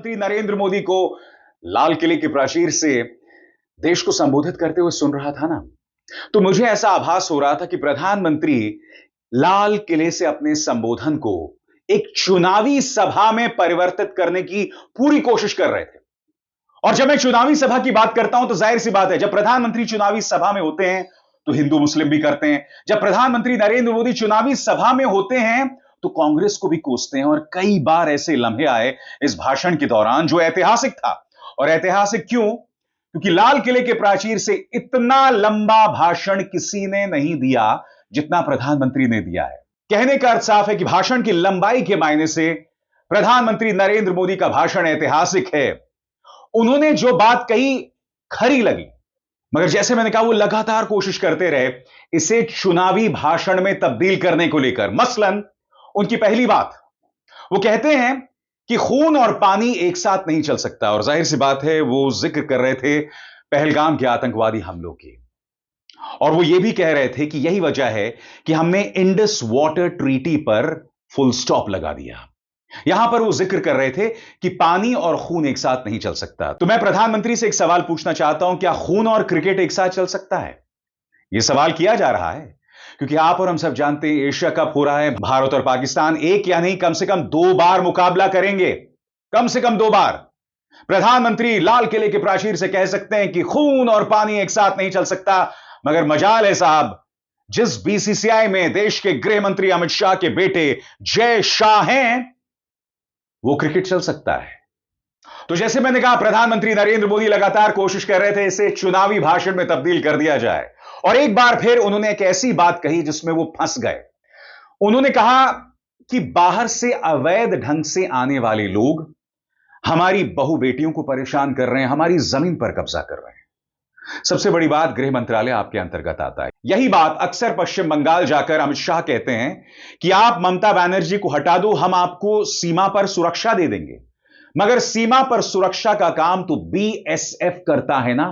प्रधानमंत्री नरेंद्र मोदी को लाल किले की प्राचीर से देश को संबोधित करते हुए सुन रहा था ना, तो मुझे ऐसा आभास हो रहा था कि प्रधानमंत्री लाल किले से अपने संबोधन को एक चुनावी सभा में परिवर्तित करने की पूरी कोशिश कर रहे थे। और जब मैं चुनावी सभा की बात करता हूं तो जाहिर सी बात है, जब प्रधानमंत्री चुनावी सभा में होते हैं तो हिंदू मुस्लिम भी करते हैं। जब प्रधानमंत्री नरेंद्र मोदी चुनावी सभा में होते हैं तो कांग्रेस को भी कोसते हैं। और कई बार ऐसे लम्हे आए इस भाषण के दौरान जो ऐतिहासिक था। और ऐतिहासिक क्यों? क्योंकि लाल किले के प्राचीर से इतना लंबा भाषण किसी ने नहीं दिया जितना प्रधानमंत्री ने दिया है। कहने का अर्थ साफ है कि भाषण की लंबाई के मायने से प्रधानमंत्री नरेंद्र मोदी का भाषण ऐतिहासिक है। उन्होंने जो बात कही खरी लगी, मगर जैसे मैंने कहा वो लगातार कोशिश करते रहे इसे चुनावी भाषण में तब्दील करने को लेकर। मसलन उनकी पहली बात, वो कहते हैं कि खून और पानी एक साथ नहीं चल सकता। और जाहिर सी बात है वो जिक्र कर रहे थे पहलगाम के आतंकवादी हमलों की। और वो ये भी कह रहे थे कि यही वजह है कि हमने इंडस वाटर ट्रीटी पर फुल स्टॉप लगा दिया। यहां पर वो जिक्र कर रहे थे कि पानी और खून एक साथ नहीं चल सकता। तो मैं प्रधानमंत्री से एक सवाल पूछना चाहता हूं, क्या खून और क्रिकेट एक साथ चल सकता है? यह सवाल किया जा रहा है क्योंकि आप और हम सब जानते हैं एशिया कप हो रहा है। भारत और पाकिस्तान एक या नहीं कम से कम 2 बार मुकाबला करेंगे, कम से कम 2 बार। प्रधानमंत्री लाल किले के प्राचीर से कह सकते हैं कि खून और पानी एक साथ नहीं चल सकता, मगर मजाल है साहब, जिस बीसीसीआई में देश के गृह मंत्री अमित शाह के बेटे जय शाह हैं, वो क्रिकेट चल सकता है। तो जैसे मैंने कहा, प्रधानमंत्री नरेंद्र मोदी लगातार कोशिश कर रहे थे इसे चुनावी भाषण में तब्दील कर दिया जाए। और एक बार फिर उन्होंने एक ऐसी बात कही जिसमें वो फंस गए। उन्होंने कहा कि बाहर से अवैध ढंग से आने वाले लोग हमारी बहु बेटियों को परेशान कर रहे हैं, हमारी जमीन पर कब्जा कर रहे हैं। सबसे बड़ी बात, गृह मंत्रालय आपके अंतर्गत आता है। यही बात अक्सर पश्चिम बंगाल जाकर अमित शाह कहते हैं कि आप ममता बनर्जी को हटा दो, हम आपको सीमा पर सुरक्षा दे देंगे। मगर सीमा पर सुरक्षा का काम तो बीएसएफ करता है ना।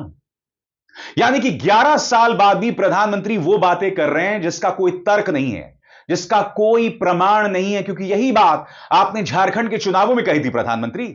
यानी कि 11 साल बाद भी प्रधानमंत्री वो बातें कर रहे हैं जिसका कोई तर्क नहीं है, जिसका कोई प्रमाण नहीं है। क्योंकि यही बात आपने झारखंड के चुनावों में कही थी प्रधानमंत्री।